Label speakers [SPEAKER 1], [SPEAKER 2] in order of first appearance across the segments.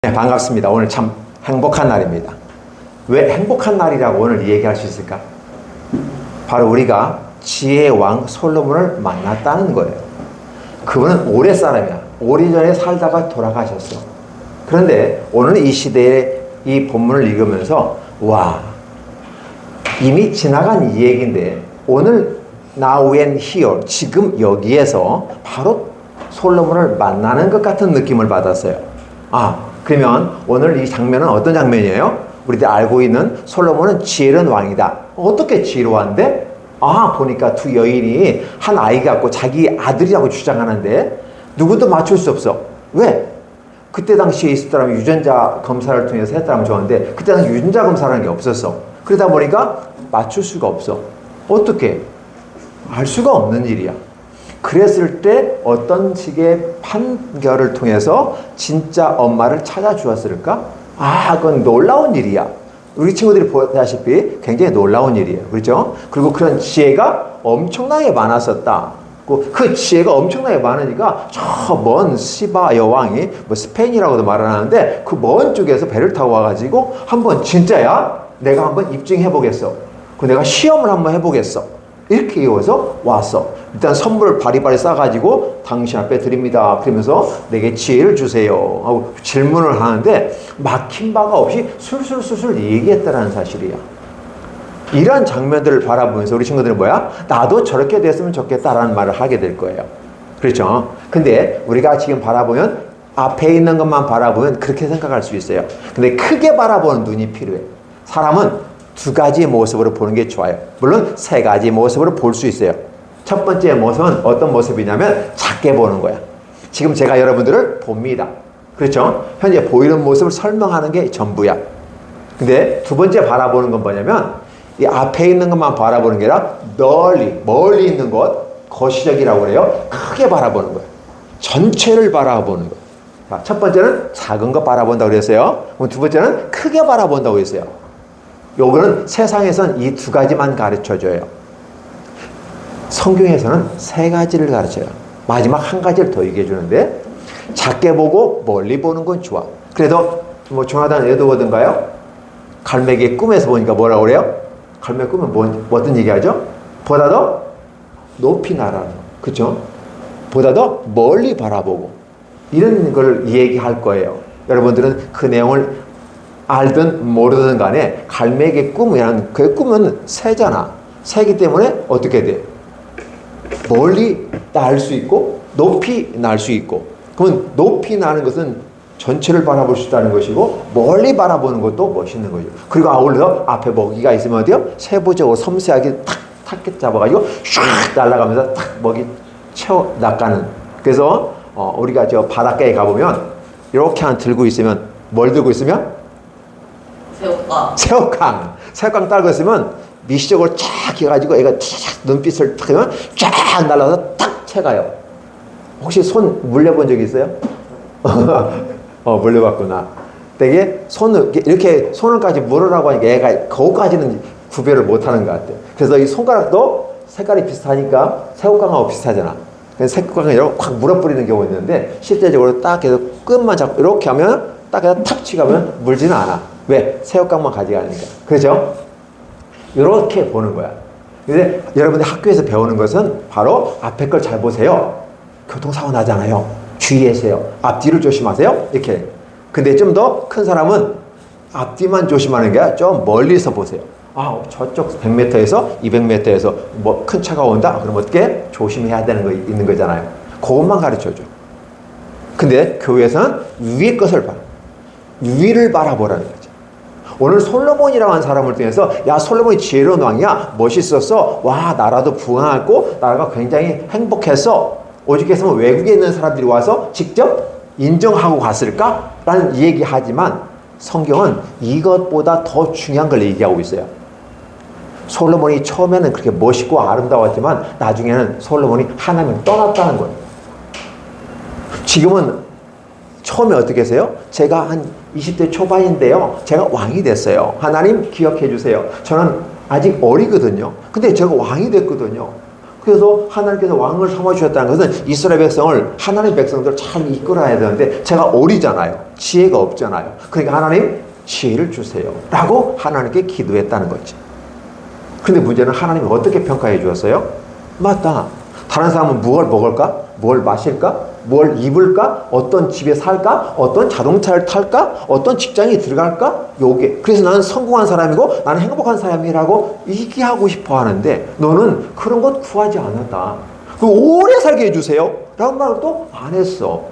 [SPEAKER 1] 네, 반갑습니다. 오늘 참 행복한 날입니다. 왜 행복한 날이라고 오늘 얘기할 수 있을까? 바로 우리가 지혜의 왕 솔로몬을 만났다는 거예요. 그분은 오래 사람이야. 오래전에 살다가 돌아가셨어. 그런데 오늘 이 시대에 이 본문을 읽으면서 와, 이미 지나간 이 얘기인데 오늘 now and here, 지금 여기에서 바로 솔로몬을 만나는 것 같은 느낌을 받았어요. 그러면 오늘 이 장면은 어떤 장면이에요? 우리들 알고 있는 솔로몬은 지혜로운 왕이다. 어떻게 지혜로운데? 보니까 두 여인이 한 아이 갖고 자기 아들이라고 주장하는데 누구도 맞출 수 없어. 왜? 그때 당시에 있었다면 유전자 검사를 통해서 했다면 좋았는데 그때 당시 유전자 검사라는 게 없었어. 그러다 보니까 맞출 수가 없어. 어떻게? 알 수가 없는 일이야. 그랬을 때 어떤 식의 판결을 통해서 진짜 엄마를 찾아주었을까? 그건 놀라운 일이야. 우리 친구들이 보다시피 굉장히 놀라운 일이에요. 그렇죠? 그리고 그런 지혜가 엄청나게 많았었다. 그 지혜가 엄청나게 많으니까 저 먼 시바 여왕이 스페인이라고도 말을 하는데 그 먼 쪽에서 배를 타고 와가지고 한번 진짜야? 내가 한번 입증해보겠어. 내가 시험을 한번 해보겠어. 이렇게 이어서 왔어. 일단 선물을 바리바리 싸가지고 당신 앞에 드립니다. 그러면서 내게 지혜를 주세요 하고 질문을 하는데 막힌 바가 없이 술술술술 얘기했다는 사실이야. 이런 장면들을 바라보면서 우리 친구들은 뭐야? 나도 저렇게 됐으면 좋겠다라는 말을 하게 될 거예요. 그렇죠? 근데 우리가 지금 바라보면 앞에 있는 것만 바라보면 그렇게 생각할 수 있어요. 근데 크게 바라보는 눈이 필요해. 사람은 두 가지의 모습으로 보는 게 좋아요. 물론 세 가지 모습으로 볼 수 있어요. 첫 번째 모습은 어떤 모습이냐면 작게 보는 거야. 지금 제가 여러분들을 봅니다. 그렇죠? 현재 보이는 모습을 설명하는 게 전부야. 근데 두 번째 바라보는 건 뭐냐면 이 앞에 있는 것만 바라보는 게 아니라 멀리 있는 것, 거시적이라고 그래요. 크게 바라보는 거야. 전체를 바라보는 거야. 첫 번째는 작은 거 바라본다고 그랬어요. 두 번째는 크게 바라본다고 그랬어요. 요거는 세상에선 이 두 가지만 가르쳐줘요. 성경에서는 세 가지를 가르쳐요. 마지막 한 가지를 더 얘기해 주는데 작게 보고 멀리 보는 건 좋아. 그래도 조나단 에드워드인가요? 갈매기의 꿈에서 보니까 뭐라고 그래요? 갈매기 꿈은 어떤 얘기하죠? 보다 더 높이 날아요. 그렇죠? 보다 더 멀리 바라보고 이런 걸 얘기할 거예요. 여러분들은 그 내용을 알든 모르든 간에 갈매기의 꿈이란 그 꿈은 새잖아. 새기 때문에 어떻게 돼? 멀리 날 수 있고 높이 날 수 있고. 그러면 높이 나는 것은 전체를 바라볼 수 있다는 것이고 멀리 바라보는 것도 멋있는 거죠. 그리고 아울러 앞에 먹이가 있으면 어때요? 세부적으로 섬세하게 탁 잡아가지고 슉 날아가면서 탁 먹이 채워 낚아는. 그래서 우리가 저 바닷가에 가보면 이렇게 한 들고 있으면 뭘 들고 있으면? 새우깡 따고 있으면 미시적으로 쫙 해가지고 애가 쫙 눈빛을 탁 하면 쫙 날아서 탁 채가요. 혹시 손 물려본 적 있어요? 물려봤구나. 되게 이렇게 손을까지 물으라고 하니까 애가 거기까지는 구별을 못하는 것 같아요. 그래서 이 손가락도 색깔이 비슷하니까 새우깡하고 비슷하잖아. 그래서 새우깡을 이렇게 확 물어버리는 경우가 있는데 실제적으로 딱 해서 끝만 잡고 이렇게 하면 딱 해서 탁 치가면 물지는 않아. 왜? 새우깡만 가져가니까. 그렇죠? 이렇게 보는 거야. 근데 여러분들 학교에서 배우는 것은 바로 앞에 걸 잘 보세요. 교통사고 나잖아요. 주의하세요. 앞뒤를 조심하세요. 이렇게. 근데 좀 더 큰 사람은 앞뒤만 조심하는 게 아니라 좀 멀리서 보세요. 저쪽 100m에서 200m에서 큰 차가 온다? 그럼 어떻게? 조심해야 되는 거 있는 거잖아요. 그것만 가르쳐줘. 근데 교회에서는 위의 것을 봐. 위를 바라보라는 거죠. 오늘 솔로몬이라고 하는 사람을 통해서 야, 솔로몬이 지혜로운 왕이야. 멋있었어. 와, 나라도 부강하고 나라가 굉장히 행복했어. 오죽했으면 외국에 있는 사람들이 와서 직접 인정하고 갔을까? 라는 얘기하지만 성경은 이것보다 더 중요한 걸 얘기하고 있어요. 솔로몬이 처음에는 그렇게 멋있고 아름다웠지만 나중에는 솔로몬이 하나님을 떠났다는 거예요. 지금은 처음에 어떻게 했어요? 제가 한 20대 초반인데요. 제가 왕이 됐어요. 하나님 기억해 주세요. 저는 아직 어리거든요. 근데 제가 왕이 됐거든요. 그래서 하나님께서 왕을 삼아주셨다는 것은 이스라엘 백성을, 하나님 백성들을 잘 이끌어야 되는데 제가 어리잖아요. 지혜가 없잖아요. 그러니까 하나님 지혜를 주세요 라고 하나님께 기도했다는 거지. 근데 문제는 하나님이 어떻게 평가해 주었어요? 맞다. 다른 사람은 무엇을 먹을까? 뭘 마실까? 뭘 입을까? 어떤 집에 살까? 어떤 자동차를 탈까? 어떤 직장에 들어갈까? 요게. 그래서 나는 성공한 사람이고 나는 행복한 사람이라고 얘기하고 싶어 하는데 너는 그런 것 구하지 않았다. 그 오래 살게 해주세요 라고 말을 또 안 했어.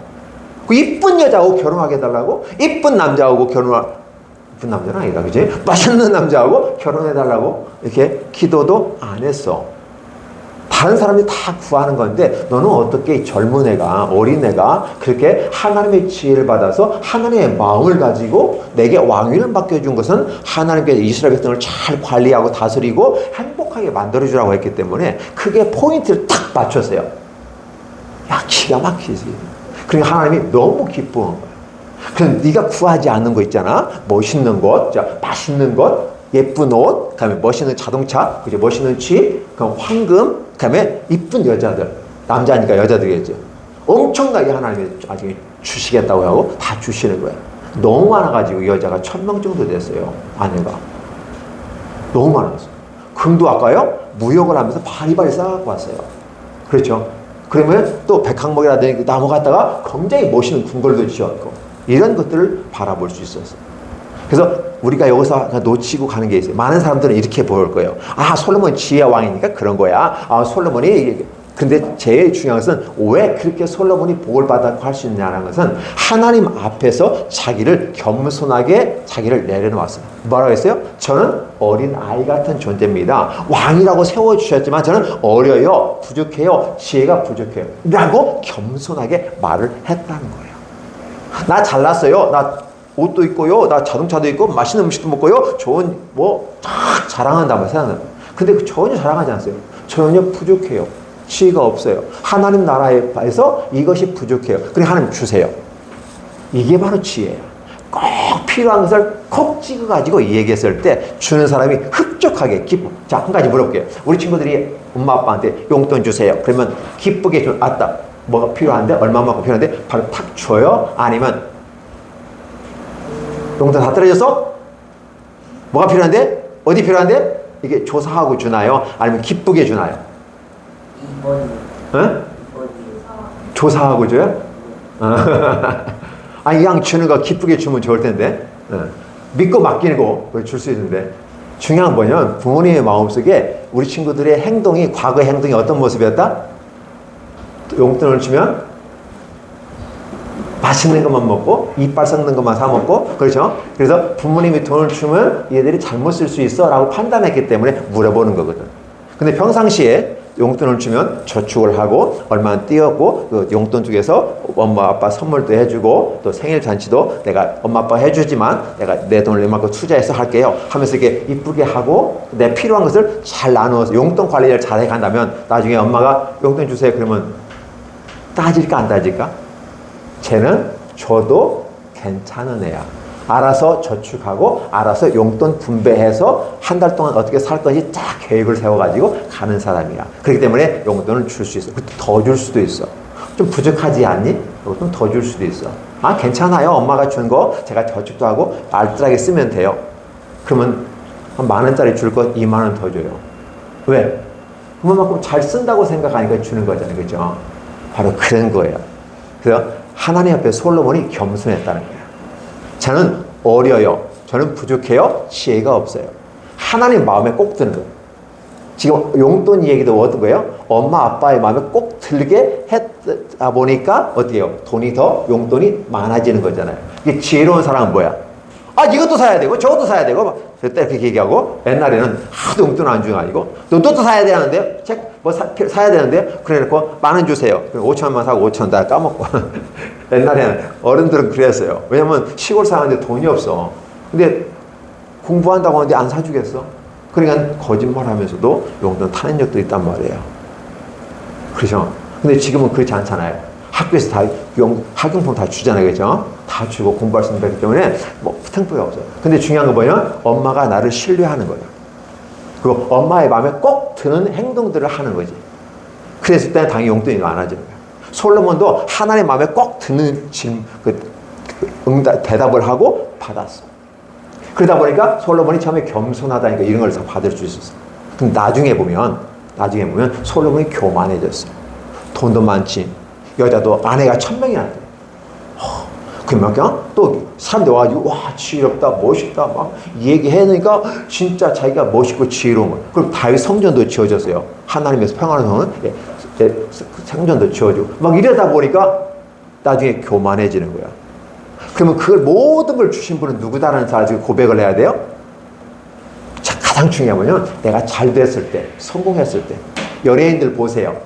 [SPEAKER 1] 그 이쁜 여자하고 결혼하게 해달라고? 이쁜 남자하고 이쁜 남자는 아니다, 그지? 맛있는 남자하고 결혼해달라고 이렇게 기도도 안 했어. 다른 사람들이 다 구하는 건데 너는 어떻게 젊은 애가, 어린 애가 그렇게 하나님의 지혜를 받아서 하나님의 마음을 가지고 내게 왕위를 맡겨준 것은 하나님께서 이스라엘 백성을 잘 관리하고 다스리고 행복하게 만들어주라고 했기 때문에 그게 포인트를 딱 맞췄어요. 야, 기가 막히지. 그러니까 하나님이 너무 기뻐한 거야. 그럼 네가 구하지 않는 거 있잖아. 멋있는 것, 맛있는 것, 예쁜 옷, 그다음에 멋있는 자동차, 그죠? 멋있는 집, 그럼 황금, 그다음에 이쁜 여자들, 남자니까 여자들이겠죠. 엄청나게 하나님이 나중에 주시겠다고 하고 다 주시는 거야. 너무 많아가지고 여자가 1000명 정도 됐어요. 아내가 너무 많았어. 금도 아까요 무역을 하면서 바리바리 쌓아갖고 왔어요. 그렇죠? 그러면 또 백항목이라든지 나무 갖다가 굉장히 멋있는 궁궐도 지었고. 이런 것들을 바라볼 수 있었어요. 그래서 우리가 여기서 놓치고 가는 게 있어요. 많은 사람들은 이렇게 볼 거예요. 아, 솔로몬 지혜 왕이니까 그런 거야. 아, 솔로몬이. 근데 제일 중요한 것은 왜 그렇게 솔로몬이 복을 받았고 할 수 있냐는 것은 하나님 앞에서 자기를 겸손하게 자기를 내려놓았어요. 뭐라고 했어요? 저는 어린 아이 같은 존재입니다. 왕이라고 세워주셨지만 저는 어려요. 부족해요. 지혜가 부족해요. 라고 겸손하게 말을 했다는 거예요. 나 잘났어요. 나 옷도 있고요. 나 자동차도 있고 맛있는 음식도 먹고요. 좋은 자랑한다고 생각해요. 근데 전혀 자랑하지 않았어요. 전혀 부족해요. 지혜가 없어요. 하나님 나라에서 이것이 부족해요. 그래 하나님 주세요. 이게 바로 지혜예요. 꼭 필요한 것을 콕 찍어가지고 얘기했을 때 주는 사람이 흡족하게 기뻐. 자, 한 가지 물어볼게요. 우리 친구들이 엄마 아빠한테 용돈 주세요. 그러면 기쁘게 좀 아따 뭐가 필요한데 얼마만큼 필요한데 바로 탁 줘요? 아니면 용돈 다 떨어졌어? 뭐가 필요한데? 어디 필요한데? 이게 조사하고 주나요? 아니면 기쁘게 주나요? 응? 조사하고 줘요? 아니 그냥 주는 거 기쁘게 주면 좋을 텐데. 믿고 맡기고 줄 수 있는데 중요한 건 뭐냐면 부모님의 마음속에 우리 친구들의 행동이 과거의 행동이 어떤 모습이었다? 용돈을 주면 맛있는 것만 먹고 이빨 썩는 것만 사 먹고 그렇죠? 그래서 부모님이 돈을 주면 얘들이 잘못 쓸 수 있어 라고 판단했기 때문에 물어보는 거거든. 근데 평상시에 용돈을 주면 저축을 하고 얼마나 띄었고 그 용돈 중에서 엄마 아빠 선물도 해주고 또 생일 잔치도 내가 엄마 아빠 해주지만 내가 내 돈을 이만큼 투자해서 할게요 하면서 이렇게 이쁘게 하고 내 필요한 것을 잘 나누어서 용돈 관리를 잘 해간다면 나중에 엄마가 용돈 주세요 그러면 따질까 안 따질까? 쟤는 줘도 괜찮은 애야. 알아서 저축하고 알아서 용돈 분배해서 한 달 동안 어떻게 살 건지 딱 계획을 세워가지고 가는 사람이야. 그렇기 때문에 용돈을 줄 수 있어. 더 줄 수도 있어. 좀 부족하지 않니? 좀 더 줄 수도 있어. 아 괜찮아요. 엄마가 준 거 제가 저축도 하고 알뜰하게 쓰면 돼요. 그러면 한 10,000원짜리 줄 거 20,000원 더 줘요. 왜? 그만큼 잘 쓴다고 생각하니까 주는 거잖아요. 그죠? 바로 그런 거예요. 그래서 하나님 앞에 솔로몬이 겸손했다는 거예요. 저는 어려요. 저는 부족해요. 지혜가 없어요. 하나님 마음에 꼭 드는 거예요. 지금 용돈 얘기도 어떤 거예요? 엄마 아빠의 마음에 꼭 들게 했다 보니까 어떻게 해요? 용돈이 많아지는 거잖아요. 이게 지혜로운 사람은 뭐야? 아 이것도 사야 되고 저것도 사야 되고 그때 이렇게 얘기하고 옛날에는 하도 용돈 안 주는 거 아니고 또 사야 되는데 사야 되는데 그래 놓고 10,000원 주세요. 5,000원만 사고 5,000원 다 까먹고 옛날에는 어른들은 그랬어요. 왜냐면 시골 사는데 돈이 없어. 근데 공부한다고 하는데 안 사주겠어? 그러니까 거짓말 하면서도 용돈 타는 적도 있단 말이에요. 그렇죠? 근데 지금은 그렇지 않잖아요. 학교에서 다 학용품 다 주잖아요. 그죠? 다 주고 공부할 수 있는 거기 때문에 뭐 탱프가 없어요. 근데 중요한 건 뭐냐면 엄마가 나를 신뢰하는 거예요. 그리고 엄마의 마음에 꼭 드는 행동들을 하는 거지. 그랬을 때는 당연히 용돈이 많아지는 거야. 솔로몬도 하나님의 마음에 꼭 드는 대답을 하고 받았어. 그러다 보니까 솔로몬이 처음에 겸손하다니까 이런 걸 다 받을 수 있었어. 그럼 나중에 보면 솔로몬이 교만해졌어. 돈도 많지. 여자도 아내가 1000명이나 돼. 그러면 또 사람들 와가지고 와 지혜롭다 멋있다 막 얘기해놓으니까 진짜 자기가 멋있고 지혜로운 거예요. 그리고 다윗 성전도 지어졌어요. 하나님에서 평안한 성은 성전도 지어지고 막 이러다 보니까 나중에 교만해지는 거야. 그러면 그걸 모든 걸 주신 분은 누구다라는 사실 고백을 해야 돼요. 자, 가장 중요한 거는 내가 잘 됐을 때, 성공했을 때. 연예인들 보세요.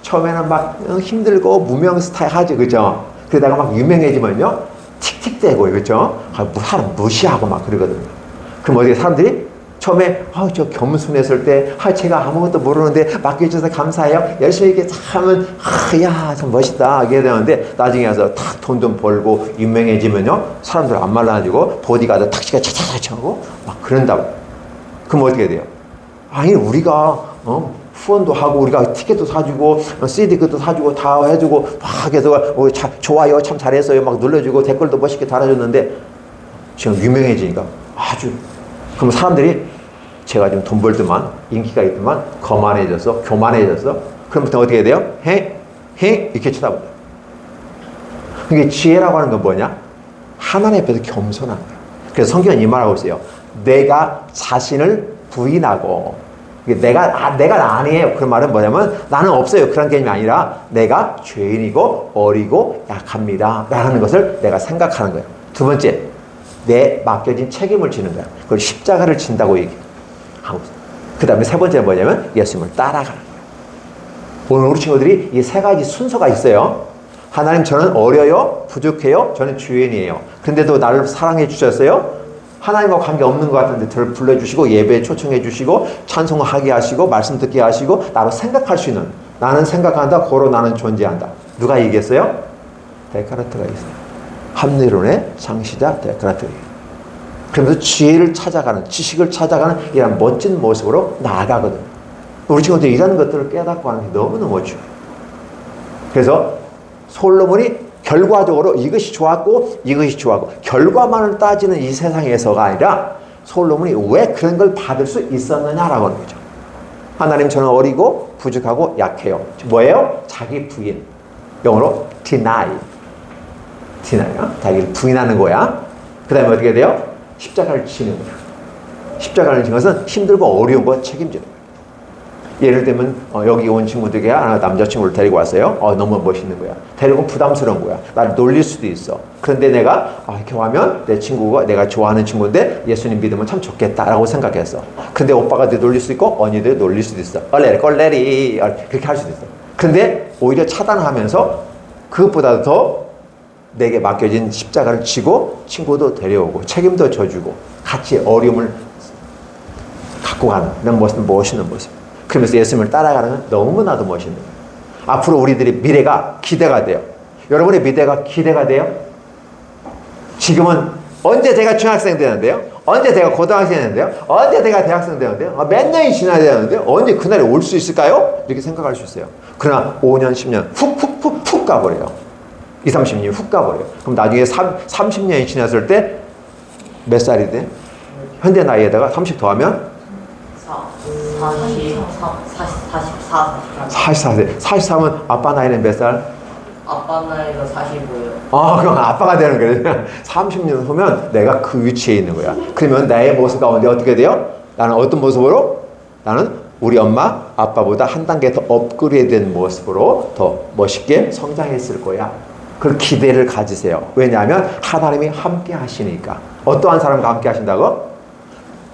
[SPEAKER 1] 처음에는 막 힘들고 무명 스타일 하지, 그죠? 그러다가 막 유명해지면요, 틱틱대고, 그죠? 사람 무시하고 막 그러거든요. 그럼 어떻게 사람들이 처음에, 저 겸손했을 때, 제가 아무것도 모르는데 맡겨주셔서 감사해요. 열심히 이렇게 하면, 야, 참 멋있다. 이게 되는데, 나중에 와서 탁 돈 좀 벌고 유명해지면요, 사람들 안 말라가지고 보디가드 탁시가 차차차 하고 막 그런다고. 그럼 어떻게 돼요? 아니, 우리가, 후원도 하고, 우리가 티켓도 사주고, CD 그것도 사주고, 다 해주고, 막 해서, 좋아요, 참 잘했어요. 막 눌러주고, 댓글도 멋있게 달아줬는데, 지금 유명해지니까 아주, 그럼 사람들이 제가 좀 돈 벌더만, 인기가 있더만, 거만해졌어, 교만해졌어. 그럼부터 어떻게 돼요? 이렇게 쳐다본다. 이게 지혜라고 하는 건 뭐냐? 하나님 앞에서 겸손한 거예요. 그래서 성경은 이 말하고 있어요. 내가 자신을 부인하고, 내가 아니에요. 그런 말은 뭐냐면 나는 없어요. 그런 개념이 아니라 내가 죄인이고 어리고 약합니다. 라는 것을 내가 생각하는 거예요. 두 번째, 내 맡겨진 책임을 지는 거야. 그걸 십자가를 진다고 얘기하고 있어요. 그 다음에 세 번째는 뭐냐면 예수님을 따라가는 거예요. 오늘 우리 친구들이 이 세 가지 순서가 있어요. 하나님, 저는 어려요, 부족해요, 저는 죄인이에요. 그런데도 나를 사랑해 주셨어요. 하나님과 관계없는 것 같은데 저를 불러주시고 예배에 초청해 주시고 찬송하게 하시고 말씀 듣게 하시고 나로 생각할 수 있는, 나는 생각한다, 고로 나는 존재한다. 누가 얘기했어요? 데카르트가 있어요. 합리론의 창시자 데카르트. 그러면서 지혜를 찾아가는, 지식을 찾아가는 이런 멋진 모습으로 나아가거든요. 우리 친구들 이런 것들을 깨닫고 하는 게 너무너무 중요해요. 그래서 솔로몬이 결과적으로 이것이 좋았고 이것이 좋았고 결과만을 따지는 이 세상에서가 아니라 솔로몬이 왜 그런 걸 받을 수 있었느냐라고 하는 거죠. 하나님, 저는 어리고 부족하고 약해요. 뭐예요? 자기 부인. 영어로 deny. 자기를 부인하는 거야. 그 다음에 어떻게 돼요? 십자가를 지는 거야. 십자가를 지는 것은 힘들고 어려운 거 책임지는 거야. 예를 들면 여기 온 친구들에게 남자친구를 데리고 왔어요. 너무 멋있는 거야. 데리고 부담스러운 거야. 나를 놀릴 수도 있어. 그런데 내가 이렇게 하면 내 친구가 내가 좋아하는 친구인데 예수님 믿으면 참 좋겠다라고 생각했어. 근데 오빠가 내 놀릴 수 있고 언니들 놀릴 수도 있어. 껄레리 그렇게 할 수도 있어. 근데 오히려 차단하면서 그것보다도 더 내게 맡겨진 십자가를 지고 친구도 데려오고 책임도 져주고 같이 어려움을 갖고 가는 이런 멋있는 모습. 그러면서 예수님을 따라가는 건 너무나도 멋있는 거예요. 앞으로 우리들의 미래가 기대가 돼요. 여러분의 미래가 기대가 돼요? 지금은 언제 제가 중학생 되는데요? 언제 제가 고등학생 되는데요? 언제 제가 대학생 되는데요? 몇 년이 지나야 되는데요? 언제 그날이 올 수 있을까요? 이렇게 생각할 수 있어요. 그러나 5년, 10년 훅 가버려요. 20, 30년이 훅 가버려요. 그럼 나중에 30년이 지났을 때 몇 살이 돼? 현대 나이에다가 30 더하면 44세. 44면 아빠 나이는 몇 살?
[SPEAKER 2] 아빠 나이가 45예요.
[SPEAKER 1] 그럼 아빠가 되는 거예요. 30년 후면 내가 그 위치에 있는 거야. 그러면 나의 모습 가운데 어떻게 돼요? 나는 어떤 모습으로? 나는 우리 엄마, 아빠보다 한 단계 더 업그레이드된 모습으로 더 멋있게 성장했을 거야. 그 기대를 가지세요. 왜냐하면 하나님이 함께 하시니까. 어떠한 사람과 함께 하신다고?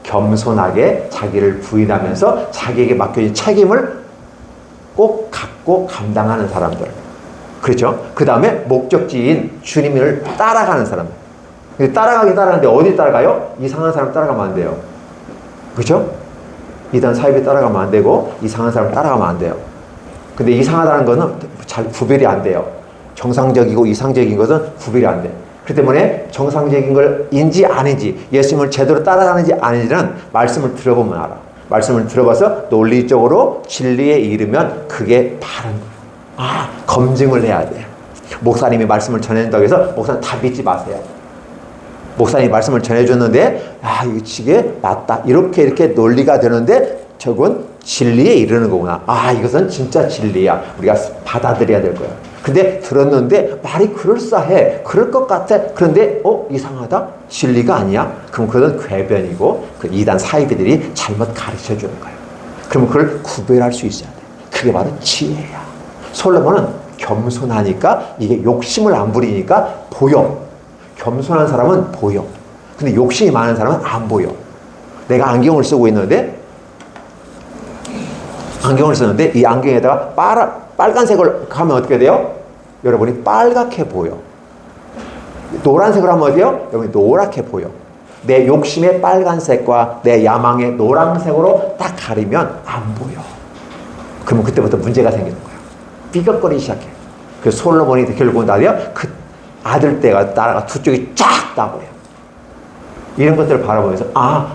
[SPEAKER 1] 겸손하게 자기를 부인하면서 자기에게 맡겨진 책임을 꼭 갖고 감당하는 사람들. 그렇죠? 그 다음에 목적지인 주님을 따라가는 사람들. 따라가는데 어디 따라가요? 이상한 사람 따라가면 안 돼요. 그렇죠? 이단 사입에 따라가면 안 되고 이상한 사람 따라가면 안 돼요. 근데 이상하다는 거는 잘 구별이 안 돼요. 정상적이고 이상적인 것은 구별이 안 돼. 그렇기 때문에 정상적인 걸 인지 아닌지, 예수님을 제대로 따라가는지 아닌지는 말씀을 들어보면 알아. 말씀을 들어봐서 논리적으로 진리에 이르면 그게 바른 검증을 해야 돼요. 목사님이 말씀을 전해준다고 해서 목사님 다 믿지 마세요. 목사님이 말씀을 전해줬는데 이게 맞다 이렇게 논리가 되는데 저건 진리에 이르는 거구나. 이것은 진짜 진리야. 우리가 받아들여야 될 거야. 근데 들었는데 말이 그럴싸해. 그럴 것 같아. 그런데 이상하다. 진리가 아니야. 그럼 그건 궤변이고 그 이단 사이비들이 잘못 가르쳐 주는 거예요. 그럼 그걸 구별할 수 있어야 돼. 그게 바로 지혜야. 솔로몬은 겸손하니까 이게 욕심을 안 부리니까 보여. 겸손한 사람은 보여. 근데 욕심이 많은 사람은 안 보여. 내가 안경을 쓰고 있는데 안경을 쓰는데 이 안경에다가 빨간색을 하면 어떻게 돼요? 여러분이 빨갛게 보여. 노란색을 하면 어때요? 여러분이 노랗게 보여. 내 욕심의 빨간색과 내 야망의 노란색으로 딱 가리면 안 보여. 그러면 그때부터 문제가 생기는 거야. 삐걱거리기 시작해. 그래서 솔로몬이 결국은 그 아들 때가 따라가 두 쪽이 쫙 나버려. 이런 것들을 바라보면서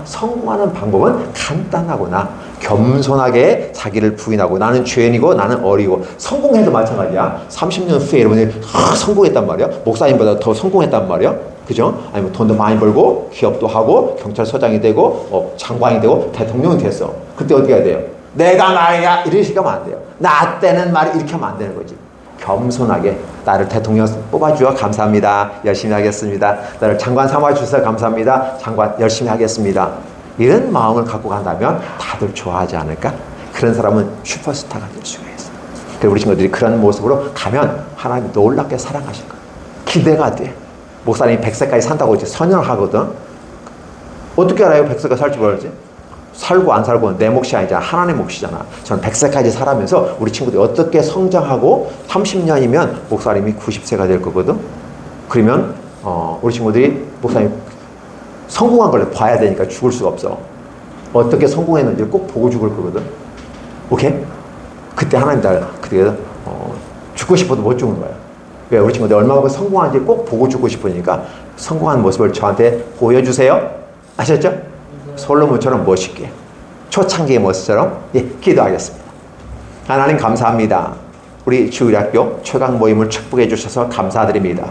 [SPEAKER 1] 성공하는 방법은 간단하구나. 겸손하게 자기를 부인하고 나는 죄인이고 나는 어리고 성공해도 마찬가지야. 30년 후에 여러분이 성공했단 말이야. 목사님보다 더 성공했단 말이야. 그죠? 아니면 돈도 많이 벌고 기업도 하고 경찰서장이 되고 장관이 되고 대통령이 됐어. 그때 어떻게 해야 돼요? 내가 말이야 이렇게 하면 안 돼요. 나 때는 말이 이렇게 하면 안 되는 거지. 겸손하게 나를 대통령 뽑아주어 감사합니다. 열심히 하겠습니다. 나를 장관 삼아주셔서 감사합니다. 장관 열심히 하겠습니다. 이런 마음을 갖고 간다면 다들 좋아하지 않을까? 그런 사람은 슈퍼스타가 될 수가 있어요. 그리고 우리 친구들이 그런 모습으로 가면 하나님이 놀랍게 사랑하실 거예요. 기대가 돼. 목사님이 100세까지 산다고 이제 선언을 하거든. 어떻게 알아요? 100세까지 살지 모르지? 살고 안 살고는 내 몫이 아니잖아. 하나님의 몫이잖아. 저는 100세까지 살아면서 우리 친구들이 어떻게 성장하고 30년이면 목사님이 90세가 될 거거든. 그러면 우리 친구들이 목사님 성공한 걸 봐야 되니까 죽을 수가 없어. 어떻게 성공했는지 꼭 보고 죽을 거거든. 오케이? 그때 하나님 그때 죽고 싶어도 못 죽는 거야. 왜? 우리 친구들 얼마나 성공한지 꼭 보고 죽고 싶으니까 성공한 모습을 저한테 보여주세요. 아셨죠? 솔로몬처럼 멋있게 초창기의 모습처럼 기도하겠습니다. 하나님 감사합니다. 우리 주일학교 최강 모임을 축복해 주셔서 감사드립니다.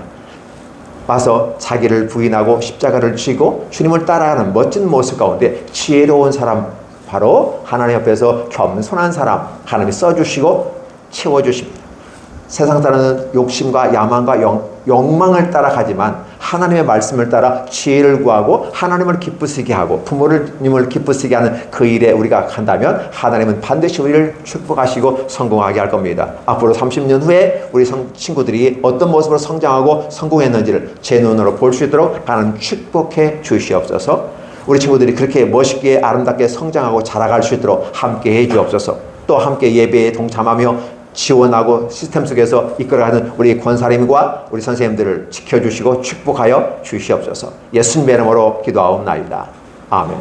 [SPEAKER 1] 와서 자기를 부인하고 십자가를 쥐고 주님을 따라가는 멋진 모습 가운데 지혜로운 사람, 바로 하나님 앞에서 겸손한 사람 하나님이 써주시고 채워주십니다. 세상 따르는 욕심과 야망과 욕망을 따라가지만 하나님의 말씀을 따라 지혜를 구하고 하나님을 기쁘시게 하고 부모님을 기쁘시게 하는 그 일에 우리가 간다면 하나님은 반드시 우리를 축복하시고 성공하게 할 겁니다. 앞으로 30년 후에 우리 친구들이 어떤 모습으로 성장하고 성공했는지를 제 눈으로 볼 수 있도록 하나님 축복해 주시옵소서. 우리 친구들이 그렇게 멋있게 아름답게 성장하고 자라갈 수 있도록 함께 해 주옵소서. 또 함께 예배에 동참하며 지원하고 시스템 속에서 이끌어가는 우리 권사님과 우리 선생님들을 지켜주시고 축복하여 주시옵소서. 예수님의 이름으로 기도하옵나이다. 아멘.